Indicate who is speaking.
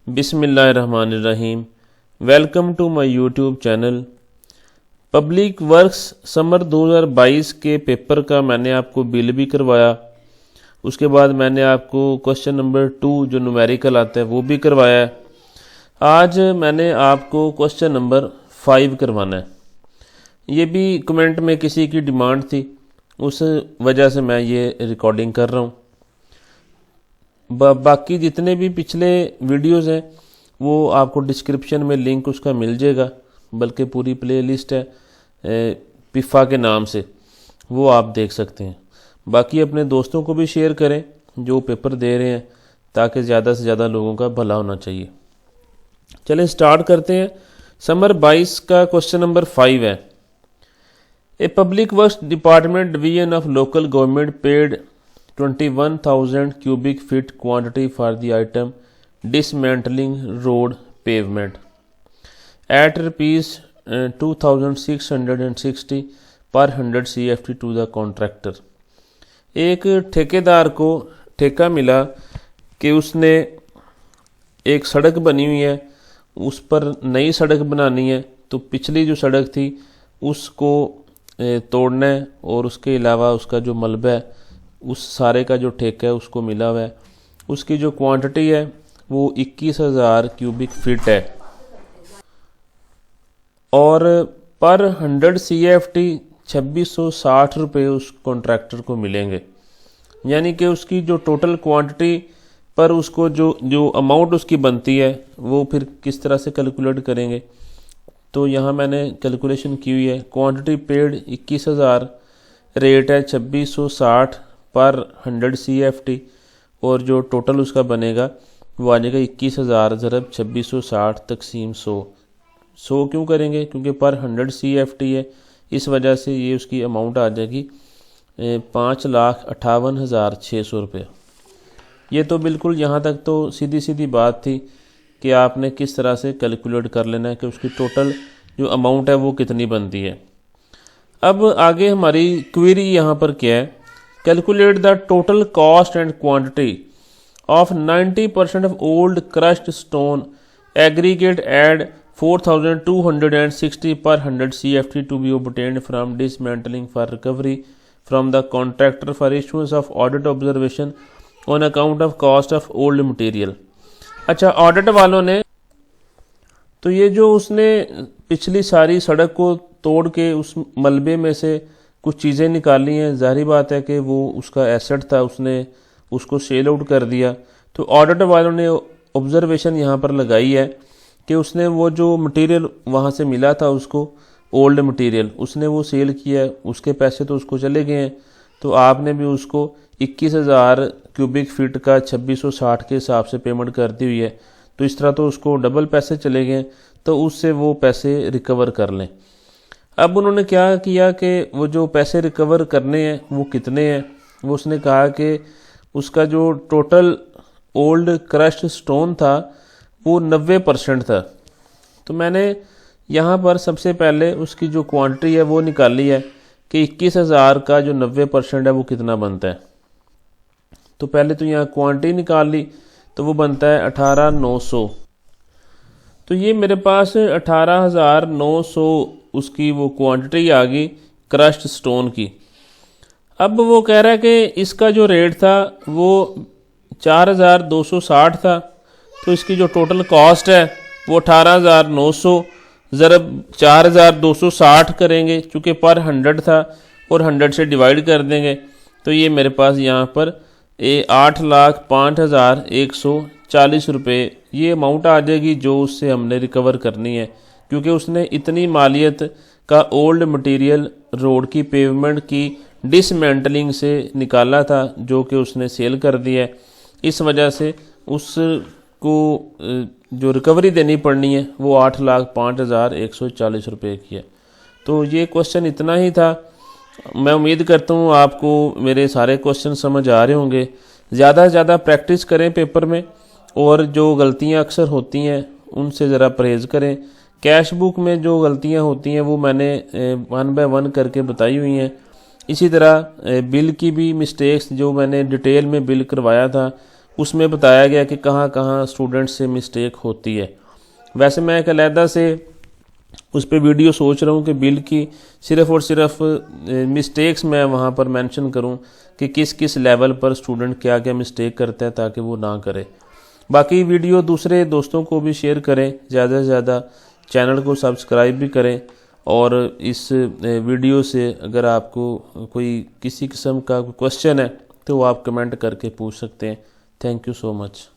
Speaker 1: बिस्मिल्लाहिर्रहमानिर्रहीम। Welcome to my YouTube channel. Public works summer 2022 के paper का मैंने आपको बिल भी करवाया। उसके बाद मैंने आपको क्वेश्चन नंबर 2 जो न्यूमेरिकल आता है वो भी करवाया है। आज मैंने आपको क्वेश्चन नंबर 5 करवाना है। ये भी कमेंट में किसी की डिमांड थी, उस वजह से मैं ये रिकॉर्डिंग कर रहा हूँ। बाकी जितने भी पिछले वीडियोस हैं वो आपको डिस्क्रिप्शन में लिंक उसका मिल जाएगा, बल्कि पूरी प्लेलिस्ट है पिफ़ा के नाम से, वो आप देख सकते हैं। बाकी अपने दोस्तों को भी शेयर करें जो पेपर दे रहे हैं, ताकि ज़्यादा से ज़्यादा लोगों का भला होना चाहिए। चलें स्टार्ट करते हैं। समर 22 का क्वेश्चन नंबर 5 है। A public works department division of local government paid 21,000 cubic feet quantity for the item dismantling road pavement at rupees 2,660 per 100 CFT to the contractor। एक ठेकेदार को ठेका मिला कि उसने एक सड़क बनी हुई है, उस पर नई सड़क बनानी है, तो पिछली जो सड़क थी उसको तोड़ना है और उसके अलावा उसका जो मलबा है उस सारे का जो ठेका है उसको मिला हुआ है। उसकी जो क्वांटिटी है वो 21,000 क्यूबिक फीट है और पर 100 CFT 2660 रुपये उस कॉन्ट्रैक्टर को मिलेंगे। यानी कि उसकी जो टोटल क्वांटिटी पर उसको जो अमाउंट उसकी बनती है वो फिर किस तरह से कैलकुलेट करेंगे। तो यहाँ मैंने कैलकुलेशन की हुई है। क्वांटिटी पेड 21,000, रेट है 2660 पर 100 CFT और जो टोटल उसका बनेगा वो आ जाएगा 21,000 ज़रब 2660 तकसीम 100 क्यों करेंगे? क्योंकि पर 100 CFT है, इस वजह से ये उसकी अमाउंट आ जाएगी 5,58,600 रुपये। ये तो बिल्कुल यहाँ तक तो सीधी सीधी बात थी कि आपने किस तरह से कैलकुलेट कर लेना है कि उसकी टोटल जो अमाउंट है वो कितनी बनती है। अब आगे हमारी क्वेरी यहाँ पर क्या है? Calculate the total cost and quantity of 90% of old crushed stone aggregate at 4,260 per 100 CFT to be obtained from dismantling for recovery from the contractor for issuance of audit observation on account of cost of old material। अच्छा, audit वालों ने तो ये जो उसने पिछली सारी सड़क को तोड़ के उस मलबे में से कुछ चीज़ें निकाली हैं, जाहिर बात है कि वो उसका एसेट था, उसने उसको सेल आउट कर दिया। तो ऑडिट वालों ने ऑब्जर्वेशन यहाँ पर लगाई है कि उसने वो जो मटेरियल वहाँ से मिला था उसको, ओल्ड मटेरियल, उसने वो सेल किया, उसके पैसे तो उसको चले गए हैं। तो आपने भी उसको 21,000 क्यूबिक फीट का 2660 के हिसाब से पेमेंट कर दी हुई है। तो इस तरह तो उसको डबल पैसे चले गए, तो उससे वो पैसे रिकवर कर लें। अब उन्होंने क्या किया कि वो जो पैसे रिकवर करने हैं वो कितने हैं? वो उसने कहा कि उसका जो टोटल ओल्ड क्रश्ड स्टोन था वो 90% था। तो मैंने यहाँ पर सबसे पहले उसकी जो क्वांटिटी है वो निकाली है कि 21,000 का जो 90% है वो कितना बनता है। तो पहले तो यहाँ क्वांटिटी निकाल ली, तो वो बनता है 18,900। तो ये मेरे पास 18,900 उसकी वो क्वांटिटी आ गई क्रश्ड स्टोन की। अब वो कह रहा है कि इसका जो रेट था वो 4,260 था, तो इसकी जो टोटल कॉस्ट है वो 18,900 ज़रब 4,260 करेंगे, चूँकि पर 100 था और 100 से डिवाइड कर देंगे। तो ये मेरे पास यहाँ पर 8,05,140 रुपये ये अमाउंट आ जाएगी जो उससे हमने रिकवर करनी है, क्योंकि उसने इतनी मालियत का ओल्ड मटेरियल रोड की पेवमेंट की डिसमेंटलिंग से निकाला था जो कि उसने सेल कर दिया है। इस वजह से उसको जो रिकवरी देनी पड़नी है वो 8,05,140 रुपये की है। तो ये क्वेश्चन इतना ही था। मैं उम्मीद करता हूँ आपको मेरे सारे क्वेश्चन समझ आ रहे होंगे। ज़्यादा से ज़्यादा प्रैक्टिस करें पेपर में, और जो गलतियाँ अक्सर होती हैं उनसे ज़रा परहेज़ करें। कैश बुक में जो गलतियाँ होती हैं वो मैंने 1 बाय 1 करके बताई हुई हैं। इसी तरह बिल की भी मिस्टेक्स जो मैंने डिटेल में बिल करवाया था उसमें बताया गया कि कहाँ कहाँ स्टूडेंट से मिस्टेक होती है। वैसे मैं एक अलहदा से उस पर वीडियो सोच रहा हूँ कि बिल की सिर्फ़ और सिर्फ मिस्टेक्स मैं वहाँ पर मेंशन करूँ कि किस किस लेवल पर स्टूडेंट क्या क्या मिस्टेक करता है, ताकि वो ना करे। बाकी वीडियो दूसरे दोस्तों को भी शेयर करें, ज़्यादा से ज़्यादा चैनल को सब्सक्राइब भी करें। और इस वीडियो से अगर आपको कोई किसी किस्म का क्वेश्चन है तो वो आप कमेंट करके पूछ सकते हैं। Thank you so much.